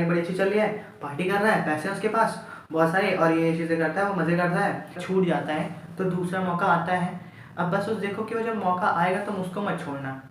Life बड़ी अच्छी चल रही है, पार्टी कर रहा है, पैसे हैं उसके पास बहुत सारे और ये चीज़ें करता है, वो मज़े करता है, छूट जाता है तो दूसरा मौका आता है। अब बस उस देखो कि वो जब मौका आएगा तुम उसको मत छोड़ना।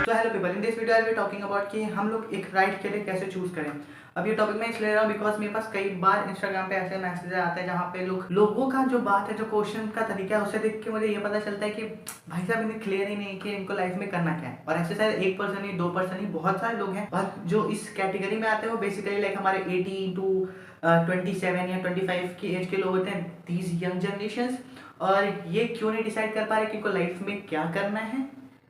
तो hello people, in this video I will be talking about कि हम लोग एक राइट के लिए कैसे चूज़ करें। अब ये टॉपिक मैं इसलिए ले रहा हूँ बिकॉज मेरे पास कई बार इंस्टाग्राम पे ऐसे मैसेज आते हैं जहाँ पे लोगों का जो बात है, जो क्वेश्चन का तरीका है, उससे देख के मुझे ये पता चलता है कि भाई साहब इन्हें क्लियर ही नहीं कि इनको लाइफ में करना क्या है। और ऐसे शायद एक पर्सन ही, दो पर्सन ही, बहुत सारे लोग हैं और जो इस कैटेगरी में आते हैं वो बेसिकली लाइक हमारे 18 टू 27 या 25 की एज के लोग होते हैं, दीज यंग जनरेशंस। और ये क्यों नहीं डिसाइड कर पा रहे कि इनको लाइफ में क्या करना है,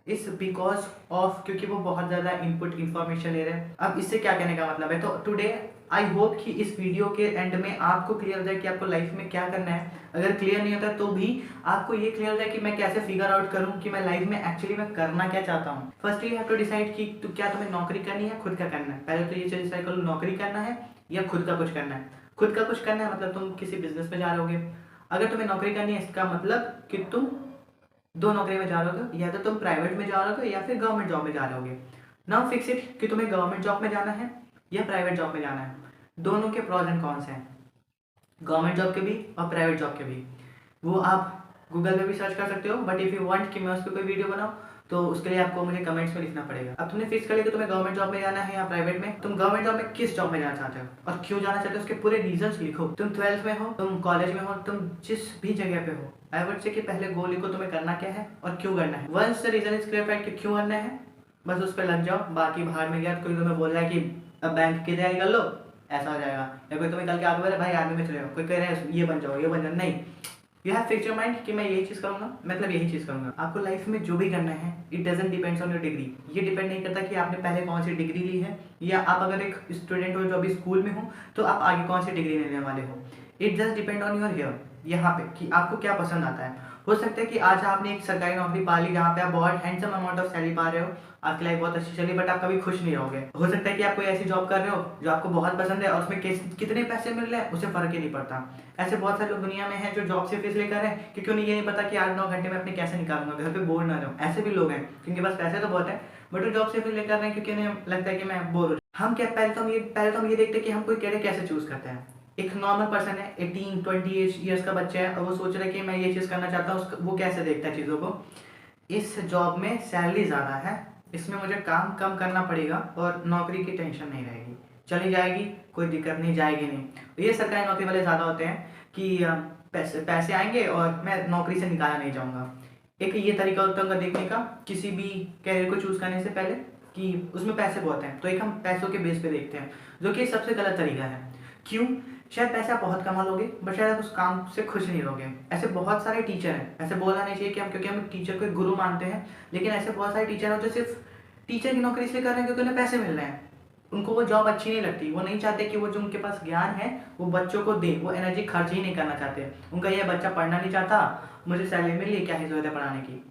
इस बिकॉज ऑफ क्योंकि वो बहुत ज़्यादा इनपुट इन्फॉर्मेशन ले रहे हैं। अब इससे क्या कहने का मतलब है, तो टुडे आई होप कि इस वीडियो के एंड में आपको क्लियर हो जाए कि आपको लाइफ में क्या करना है। अगर क्लियर नहीं होता तो भी आपको ये क्लियर हो जाए कि मैं कैसे फिगर आउट करूं कि मैं लाइफ में एक्चुअली मैं करना क्या चाहता हूं। Firstly you have to decide कि तो क्या तुम्हें नौकरी करनी है, खुद का करना है। पहले तो ये चीज़ डिसाइड करो, नौकरी करना है या खुद का कुछ करना है। खुद का कुछ करना है मतलब तुम किसी बिजनेस में जा रहे होगे। अगर तुम्हें नौकरी करनी है इसका मतलब कि तुम दो नौकरी में जा रहे हो, या तो तुम प्राइवेट में जा रहे हो या फिर गवर्नमेंट जॉब में जा रहे होगे। नाउ फिक्स इट कि तुम्हें गवर्नमेंट जॉब में जाना है या प्राइवेट जॉब में जाना है। दोनों के प्रॉज एंड कॉन्स हैं, गवर्नमेंट जॉब के भी और प्राइवेट जॉब के भी। वो आप गूगल पे भी सर्च कर सकते हो, बट इफ़ यू वांट कि मैं उस पर कोई वीडियो बनाऊँ तो उसके लिए आपको मुझे कमेंट्स में लिखना पड़ेगा। अब तुमने फिक्स कर लिया कि तुम्हें गवर्नमेंट जॉब में जाना है या प्राइवेट में। तुम गवर्नमेंट जॉब में किस जॉब में जाना चाहते हो और क्यों जाना चाहते हो, उसके पूरे रीजंस लिखो। तुम 12th में हो, तुम कॉलेज में हो, तुम जिस भी जगह पे हो, आई वुड से कि पहले गोल लिखो तुम्हें करना क्या है और क्यों करना है। Once the reason is clear कि क्यों करना है, बस उस पर लग जाओ। बाकी बाहर में गया कोई तुम्हें बोल रहा है कि अब बैंक की तैयारी कर लो, ऐसा हो जाएगा, या कोई तुम्हें कल के आगे बोल रहा है भाई आर्मी में चले जाओ, कोई कह रहा है ये बन जाओ, ये बन जाओ, नहीं। You have fix your mind कि मैं यही चीज़ करूँगा, मतलब यही चीज़ करूँगा। आपको लाइफ में जो भी करना है it doesn't depends on your degree. ये डिपेंड नहीं करता कि आपने पहले कौन सी डिग्री ली है, या आप अगर एक स्टूडेंट हो जो अभी स्कूल में हो तो आप आगे कौन सी डिग्री लेने वाले हो। It just depend on your here, यहाँ पे कि आपको क्या पसंद आता है। हो सकता है कि आज आपने एक सरकारी नौकरी पा ली जहाँ पे आप बहुत हैंडसम अमाउंट ऑफ सैलरी पा रहे हो, आपकी लाइफ बहुत अच्छी चली, बट आप कभी खुश नहीं रहोगे। हो सकता है कि आप कोई ऐसी जॉब कर रहे हो जो आपको बहुत पसंद है और उसमें कितने पैसे मिल रहे हैं उससे फर्क ही नहीं पड़ता। ऐसे बहुत सारे लोग दुनिया में हैं जो जॉब सिर्फ इसलिए कर रहे हैं क्योंकि उन्हें ये नहीं पता कि 8-9 घंटे में अपने कैसे निकालूंगा, घर पे बोर ना रहूं। ऐसे भी लोग हैं क्योंकि बस पैसे तो बहुत है, बट वो जॉब सिर्फ इसलिए कर रहे हैं क्योंकि उन्हें लगता है कि मैं बोर हो। हम क्या पहले तो हम ये देखते हैं कि हम कोई कैरियर कैसे चूज करते हैं। एक नॉर्मल पर्सन है, 18-20 ईयर्स का बच्चा है और वो सोच रहा है कि मैं ये चीज़ करना चाहता हूँ, वो कैसे देखता है चीज़ों को। इस जॉब में सैलरी ज़्यादा है, इसमें मुझे काम कम करना पड़ेगा और नौकरी की टेंशन नहीं रहेगी, चली जाएगी कोई दिक्कत नहीं, जाएगी नहीं। ये सरकारी नौकरी वाले ज़्यादा होते हैं कि पैसे आएंगे और मैं नौकरी से निकाला नहीं जाऊँगा। एक ये तरीका होता है उनका देखने का किसी भी कैरियर को चूज़ करने से पहले कि उसमें पैसे बहुत हैं, तो एक हम पैसों के बेस पे देखते हैं, जो कि सबसे गलत तरीका है। क्यों? शायद पैसा बहुत कमा लोगे बट शायद आप उस काम से खुश नहीं रहोगे। ऐसे बहुत सारे टीचर हैं, ऐसे बोलना नहीं चाहिए कि हम क्योंकि हम टीचर को एक गुरु मानते हैं, लेकिन ऐसे बहुत सारे टीचर हैं जो सिर्फ टीचर की नौकरी इसलिए कर रहे हैं क्योंकि उन्हें पैसे मिल रहे हैं। उनको वो जॉब अच्छी नहीं लगती, वो नहीं चाहते कि वो जो उनके पास ज्ञान है वो बच्चों को दे, वो एनर्जी खर्च ही नहीं करना चाहते। उनका यह बच्चा पढ़ना नहीं चाहता, मुझे सैलरी मिल रही, क्या ही जरूरत है पढ़ाने की।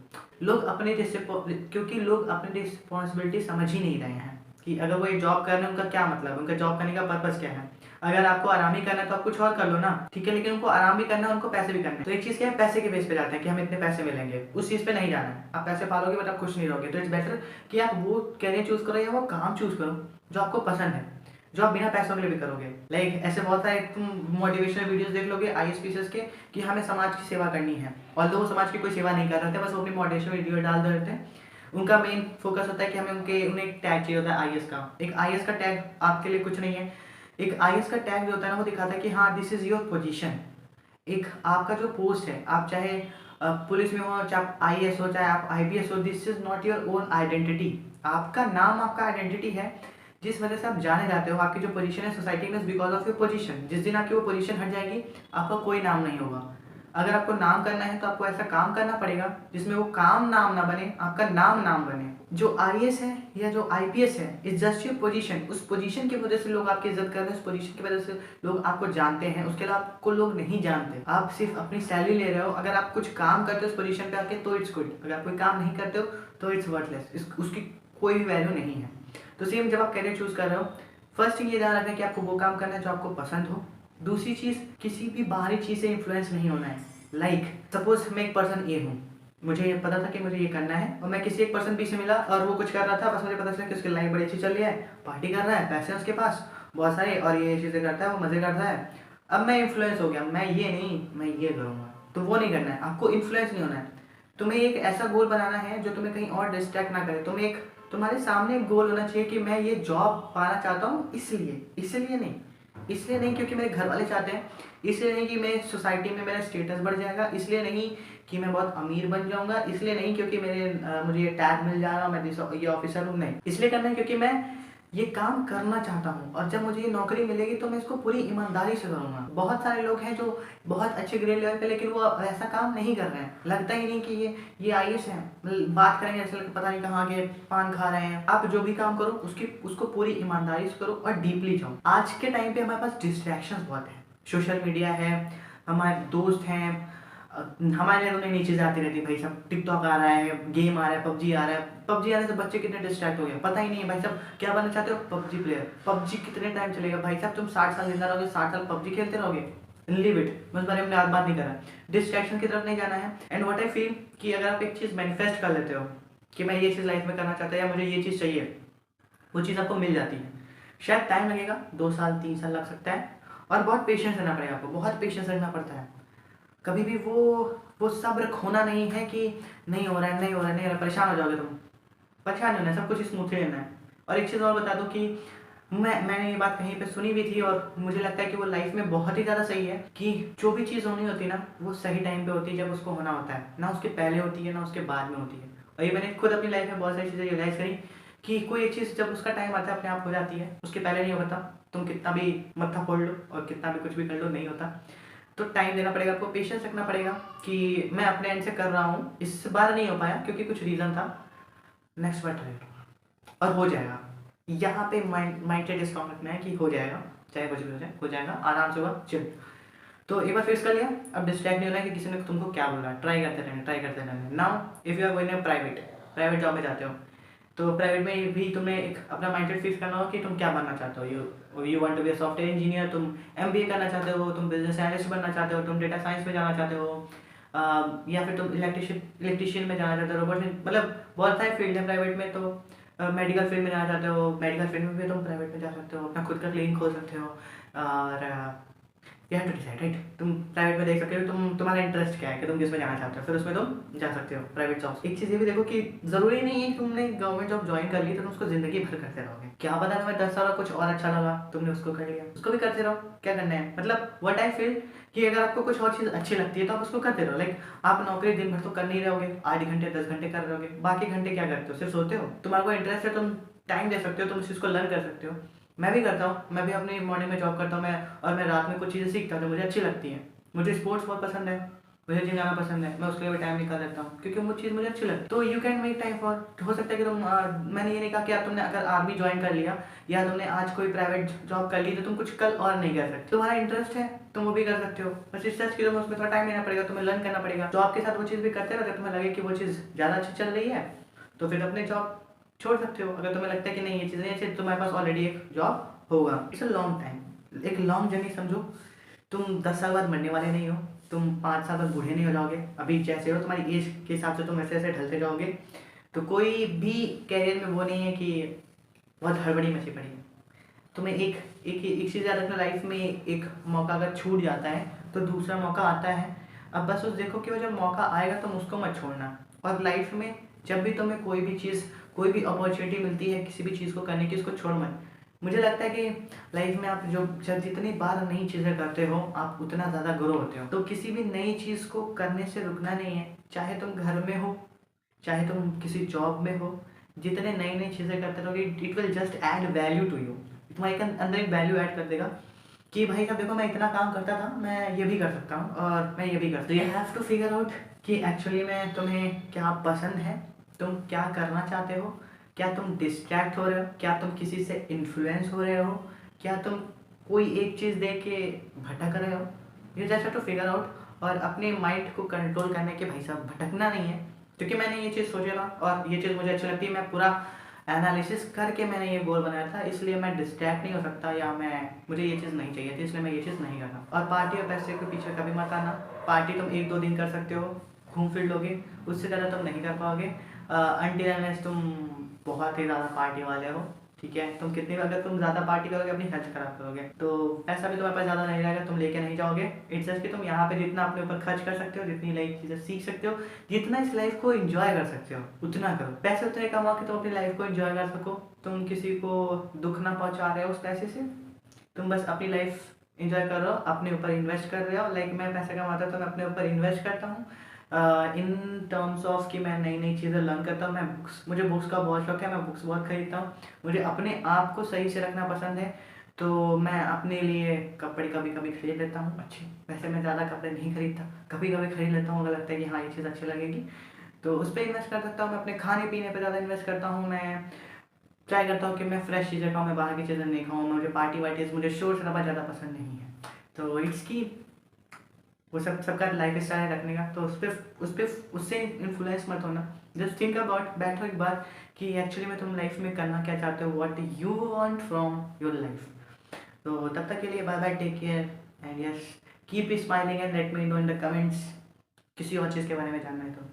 क्योंकि लोग अपनी रिस्पॉन्सिबिलिटी समझ ही नहीं रहे हैं कि अगर वो एक जॉब कर रहे हैं उनका क्या मतलब, उनका जॉब करने का पर्पस क्या है। अगर आपको आराम ही करना है तो आप कुछ और कर लो ना, ठीक है, लेकिन उनको आराम भी करना है, उनको पैसे भी करने हैं। तो एक चीज़ क्या है, पैसे के बेस पे जाते हैं कि हमें इतने पैसे मिलेंगे, उस चीज़ पे नहीं जाना है। आप पैसे पालोगे बट आप खुश नहीं रहोगे। तो इट्स बेटर कि आप वो कैरियर चूज करो या वो काम चूज करो जो आपको पसंद है, जो आप बिना पैसों के लिए भी करोगे। लाइक ऐसे बहुत सारे तुम मोटिवेशनल वीडियोस देख लोगे IAS के कि हमें समाज की सेवा करनी है, और वो समाज की कोई सेवा नहीं कर रहे थे, बस वो अपनी मोटिवेशनल वीडियो डाल देते हैं। उनका मेन फोकस होता है कि उन्हें एक टैग चाहिए होता है IAS का। एक IAS का टैग आपके लिए कुछ नहीं है। एक IAS का टैग जो होता है ना वो दिखाता है कि हाँ दिस इज योर पोजीशन। एक आपका जो पोस्ट है, आप चाहे पुलिस में हो, चाहे आप IAS हो, चाहे आप IPS हो, this is not your own identity. आपका नाम आपका आइडेंटिटी है, जिस वजह से आप जाने जाते हो। आपकी जो पोजीशन है सोसाइटी में बिकॉज ऑफ योर पोजीशन। जिस दिन आपकी वो पोजीशन हट जाएगी आपका कोई नाम नहीं होगा। अगर आपको नाम करना है तो आपको ऐसा काम करना पड़ेगा जिसमें वो काम नाम ना बने, आपका नाम नाम बने। जो IAS है या जो IPS है इज जस्ट योर पोजीशन। उस पोजीशन की वजह से लोग आपकी इज्जत कर रहे हैं, उस पोजीशन की वजह से लोग आपको जानते हैं, उसके अलावा आपको लोग नहीं जानते। आप सिर्फ अपनी सैलरी ले रहे हो। अगर आप कुछ काम करते हो उस पोजीशन पे आके तो इट्स गुड, अगर आप कोई काम नहीं करते हो तो इट्स वर्थलेस, उसकी कोई भी वैल्यू नहीं है। तो सेम जब आप कैरियर चूज कर रहे हो, फर्स्ट थिंग ये ध्यान रखना है कि आपको वो काम करना है जो आपको पसंद हो। दूसरी चीज़, किसी भी बाहरी चीज़ से इन्फ्लुएंस नहीं होना है। लाइक सपोज मैं एक पर्सन A हूँ, मुझे ये पता था कि मुझे ये करना है और मैं किसी एक पर्सन बी से मिला और वो कुछ कर रहा था, बस मुझे पता चला कि उसकी लाइफ बड़ी अच्छी चल रही है, पार्टी कर रहा है, पैसे हैं उसके पास बहुत सारे और ये चीज़ें करता है, वो मज़े करता है। अब मैं इन्फ्लुएंस हो गया, मैं ये नहीं, मैं ये करूँगा, तो वो नहीं करना है, आपको इन्फ्लुएंस नहीं होना है। तुम्हें एक ऐसा गोल बनाना है जो तुम्हें कहीं और डिस्ट्रैक्ट ना करे। तुम्हें एक तुम्हारे सामने एक गोल होना चाहिए कि मैं ये जॉब पाना चाहता हूँ, इसलिए नहीं क्योंकि मेरे घर वाले चाहते हैं, इसलिए नहीं कि मेरे सोसाइटी में मेरा स्टेटस बढ़ जाएगा, इसलिए नहीं कि मैं बहुत अमीर बन जाऊंगा, इसलिए नहीं क्योंकि मुझे ये टैग मिल जाएगा, मैं ये ऑफिसर हूँ, नहीं, इसलिए करना है क्योंकि मैं ये काम करना चाहता हूँ और जब मुझे ये नौकरी मिलेगी तो मैं इसको पूरी ईमानदारी से करूँगा। बहुत सारे लोग हैं जो बहुत अच्छे ग्रेड लेवल पे, लेकिन वो ऐसा काम नहीं कर रहे हैं, लगता ही नहीं कि ये आईएएस हैं, बात करेंगे ऐसे लगता पता नहीं कहाँ के पान खा रहे हैं। आप जो भी काम करो उसको पूरी ईमानदारी से करो और डीपली जाओ। आज के टाइम पे हमारे पास डिस्ट्रैक्शंस बहुत है, सोशल मीडिया है, हमारे दोस्त हैं, हमारे लिए नई चीज़ें आती रहती है भाई साहब, टिकटॉक आ रहा है, गेम आ रहा है, पबजी आ रहा है, पबजी आने से बच्चे कितने डिस्ट्रैक्ट हो गए पता ही नहीं है भाई साहब। क्या बनना चाहते हो? PUBG player. पबजी कितने टाइम चलेगा भाई साहब? तुम 60 साल जिंदा रहोगे, 60 साल पबजी खेलते रहोगे? लीव इट, मैं उस बारे में आज बात नहीं कर रहा। डिस्ट्रैक्शन की तरफ नहीं जाना है। एंड व्हाट आई फील कि अगर आप एक चीज़ मैनिफेस्ट कर लेते हो कि मैं ये चीज़ लाइफ में करना चाहता हूँ या मुझे ये चीज़ चाहिए, वो चीज़ आपको मिल जाती है। शायद टाइम लगेगा, 2 साल 3 साल लग सकता है और बहुत पेशेंस रहना पड़ेगा आपको, बहुत पेशेंस रखना पड़ता है। कभी भी वो सब्र खोना नहीं है कि नहीं हो रहा है, नहीं हो रहा है, नहीं हो रहा है, परेशान हो जाओगे तुम। परेशान नहीं होना है, सब कुछ स्मूथली लेना है। और एक चीज़ और बता दूं कि मैंने ये बात कहीं पे सुनी भी थी और मुझे लगता है कि वो लाइफ में बहुत ही ज़्यादा सही है कि जो भी चीज़ होनी होती है ना, वो सही टाइम पे होती है जब उसको होना होता है, ना उसके पहले होती है ना उसके बाद में होती है। और ये मैंने खुद अपनी लाइफ में बहुत सारी चीज़ें रियलाइज़ करी कि कोई एक चीज़ जब उसका टाइम आता है अपने आप हो जाती है, उसके पहले नहीं होता। तुम कितना भी मत्था फोड़ लो और कितना भी कुछ भी कर लो, नहीं होता। तो टाइम देना पड़ेगा आपको, पेशेंस रखना पड़ेगा कि मैं अपने एंड से कर रहा हूँ, इस बार नहीं हो पाया क्योंकि कुछ रीज़न था, नेक्स्ट बार ट्राई करूँगा और हो जाएगा। यहाँ पे माइंड स्ट्रॉन्ग रखना है कि हो जाएगा, चाहे कुछ भी हो जाए, हो जाएगा, आराम से होगा, चिल। तो एक बार फेस कर लिया, अब डिस्ट्रैक्ट नहीं होना है कि किसी ने तुमको क्या बोला, ट्राई करते रहना। Now if you are going private job में जाते हो, तो प्राइवेट में भी तुम्हें एक अपना माइंडसेट फिक्स करना होगा कि तुम क्या बनना चाहते हो। You want to be a software engineer, तुम एमबीए करना चाहते हो, तुम बिजनेस एनालिस्ट बनना चाहते हो, तुम डेटा साइंस में जाना चाहते हो, या फिर तुम इलेक्ट्रिशियन में जाना चाहते हो, रोबोट में, मतलब बहुत सारे फील्ड है प्राइवेट में। तो मेडिकल फील्ड में जाना चाहते हो, मेडिकल फील्ड में भी तुम प्राइवेट में जा सकते हो, अपना खुद का क्लिनिक खोल सकते हो। और you have to decide, right? तुम प्राइवेट में देख सकते हो तुम्हारा इंटरेस्ट क्या है कि तुम किस में जाना चाहते हो, फिर उसमें तुम जा सकते हो प्राइवेट जॉब। एक चीज़ ये भी देखो कि ज़रूरी नहीं है कि तुमने गवर्नमेंट जॉब ज्वाइन कर ली तो तुम उसको ज़िंदगी भर करते रहोगे। क्या पता तुम्हें 10 साल कुछ और अच्छा लगा, तुमने उसको कर लिया, उसको भी करते रहो, क्या करना है। मतलब व्हाट आई फील कि अगर आपको कुछ और चीज़ अच्छी लगती है तो आप उसको करते रहो। लाइक आप नौकरी दिन भर तो कर नहीं रहोगे, 8 घंटे 10 घंटे कर रहोगे, बाकी घंटे क्या करते हो? सिर्फ सोते हो? तुम्हारा इंटरेस्ट है, तुम टाइम दे सकते हो, तुम उस चीज़ को लर्न कर सकते हो। मैं भी करता हूँ, मैं भी अपनी मॉर्निंग में जॉब करता हूँ और मैं रात में कुछ चीज़ें सीखता हूँ जो मुझे अच्छी लगती हैं। मुझे स्पोर्ट्स बहुत पसंद है, मुझे जिम जाना पसंद है, मैं उसके लिए भी टाइम निकाल देता हूँ क्योंकि वो चीज़ मुझे अच्छी लगती है। तो you can make time for, हो सकता है कि मैंने ये नहीं कहा कि आप तुमने अगर आर्मी ज्वाइन कर लिया या तुमने आज कोई प्राइवेट जॉब कर ली तो तुम कुछ कल और नहीं कर सकते। तुम्हारा इंटरेस्ट है, तुम वो भी कर सकते हो, बस रिसर्च की तुम्हें उसमें थोड़ा टाइम देना पड़ेगा, तुम्हें लर्न करना पड़ेगा। जॉब के साथ वो चीज़ भी करते रहो, अगर तुम्हें लगे कि वो चीज़ ज़्यादा अच्छी चल रही है तो फिर अपने जॉब छोड़ सकते हो। अगर तुम्हें लगता है कि नहीं ये चीज़ें अच्छी, तुम्हारे पास ऑलरेडी एक जॉब होगा। इट्स अ लॉन्ग टाइम, एक लॉन्ग जर्नी समझो। तुम 10 साल बाद मरने वाले नहीं हो, तुम 5 साल बाद बूढ़े नहीं हो जाओगे, अभी जैसे हो तुम्हारी एज के हिसाब से तुम ऐसे ऐसे ढलते जाओगे। तो कोई भी कैरियर में वो नहीं है कि बहुत हड़बड़ी मची पड़ी है। तुम्हें एक चीज़ याद रखना, लाइफ में एक मौका अगर छूट जाता है तो दूसरा मौका आता है। अब बस उस देखो कि वो जब मौका आएगा तुम उसको मत छोड़ना। और लाइफ में जब भी तुम्हें कोई भी चीज़, कोई भी अपॉर्चुनिटी मिलती है किसी भी चीज़ को करने की, उसको छोड़ मत। मुझे लगता है कि लाइफ में आप जब जितनी बार नई चीज़ें करते हो आप उतना ज़्यादा ग्रो होते हो। तो किसी भी नई चीज़ को करने से रुकना नहीं है, चाहे तुम घर में हो, चाहे तुम किसी जॉब में हो। जितने नई नई चीज़ें करते रहोगे it will just add value to you, तुम्हारे अंदर एक वैल्यू ऐड कर देगा कि भाई साहब देखो मैं इतना काम करता था, मैं ये भी कर सकता हूँ और मैं ये भी कर सकता हूँ। You have to figure out कि एक्चुअली में तुम्हें क्या पसंद है, तुम क्या करना चाहते हो, क्या तुम डिस्ट्रैक्ट हो रहे हो, क्या तुम किसी से इन्फ्लुएंस हो रहे हो, क्या तुम कोई एक चीज़ देख के भटक रहे हो। You just have to figure out और अपने माइंड को कंट्रोल करने के भाई साहब भटकना नहीं है। क्योंकि मैंने ये चीज़ सोचा था और ये चीज़ मुझे अच्छी लगती है, मैं पूरा एनालिसिस करके मैंने ये गोल बनाया था, इसलिए मैं डिस्ट्रैक्ट नहीं हो सकता या मुझे ये चीज़ नहीं चाहिए थी, इसलिए मैं ये चीज़ नहीं करता। और पार्टी और पैसे के पीछे कभी मत आना। पार्टी तुम 1-2 दिन कर सकते हो, घूम फिर लोगे, उससे ज़्यादा तुम नहीं कर पाओगे अनटिल अनलेस तुम बहुत ही ज़्यादा पार्टी वाले हो। ठीक है, तुम कितनी अगर तुम ज़्यादा पार्टी करोगे अपनी हेल्थ खराब करोगे, तो पैसा भी तुम्हारे पास ज़्यादा नहीं रहेगा, तुम लेके नहीं जाओगे। इट्स जस्ट कि तुम यहाँ पे जितना अपने ऊपर खर्च कर सकते हो, जितनी नई चीज़ें सीख सकते हो, जितना इस लाइफ को एंजॉय कर सकते हो उतना करो। पैसे उतने कमाओ कि तुम अपनी लाइफ को एंजॉय कर सको। तुम किसी को दुख ना पहुँचा रहे हो उस पैसे से, तुम बस अपनी लाइफ एंजॉय कर रहे हो, अपने ऊपर इन्वेस्ट कर रहे हो। लाइक मैं पैसे कमाता हूँ तो मैं अपने ऊपर इन्वेस्ट करता हूँ इन टर्म्स ऑफ कि मैं नई नई चीज़ें लर्न करता हूँ। मैं मुझे बुक्स का बहुत शौक है, मैं बुक्स बहुत खरीदता हूँ। मुझे अपने आप को सही से रखना पसंद है, तो मैं अपने लिए कपड़े कभी कभी खरीद लेता हूँ अच्छे। वैसे मैं ज़्यादा कपड़े नहीं खरीदता, कभी कभी खरीद लेता हूँ अगर लगता है कि हाँ ये चीज़ अच्छी लगेगी, तो उस पर इन्वेस्ट कर सकता हूँ। मैं अपने खाने पीने पर ज़्यादा इन्वेस्ट करता हूँ। मैं ट्राई करता हूँ कि मैं फ्रेश चीज़ें खाऊँ, मैं बाहर की चीज़ें नहीं खाऊँ। मुझे पार्टी वार्टीज, मुझे शोर शराबा ज़्यादा पसंद नहीं है। तो इट्स की वो सबका लाइफ स्टाइल रखने का, तो उस पर उससे इन्फ्लुएंस मत होना। जस्ट थिंक अबाउट, बैठो एक बार कि एक्चुअली में तुम लाइफ में करना क्या चाहते हो, what you want from your life. तो तब तक के लिए bye bye, take care and yes keep smiling and let me know in the comments किसी और चीज़ के बारे में जानना है तो।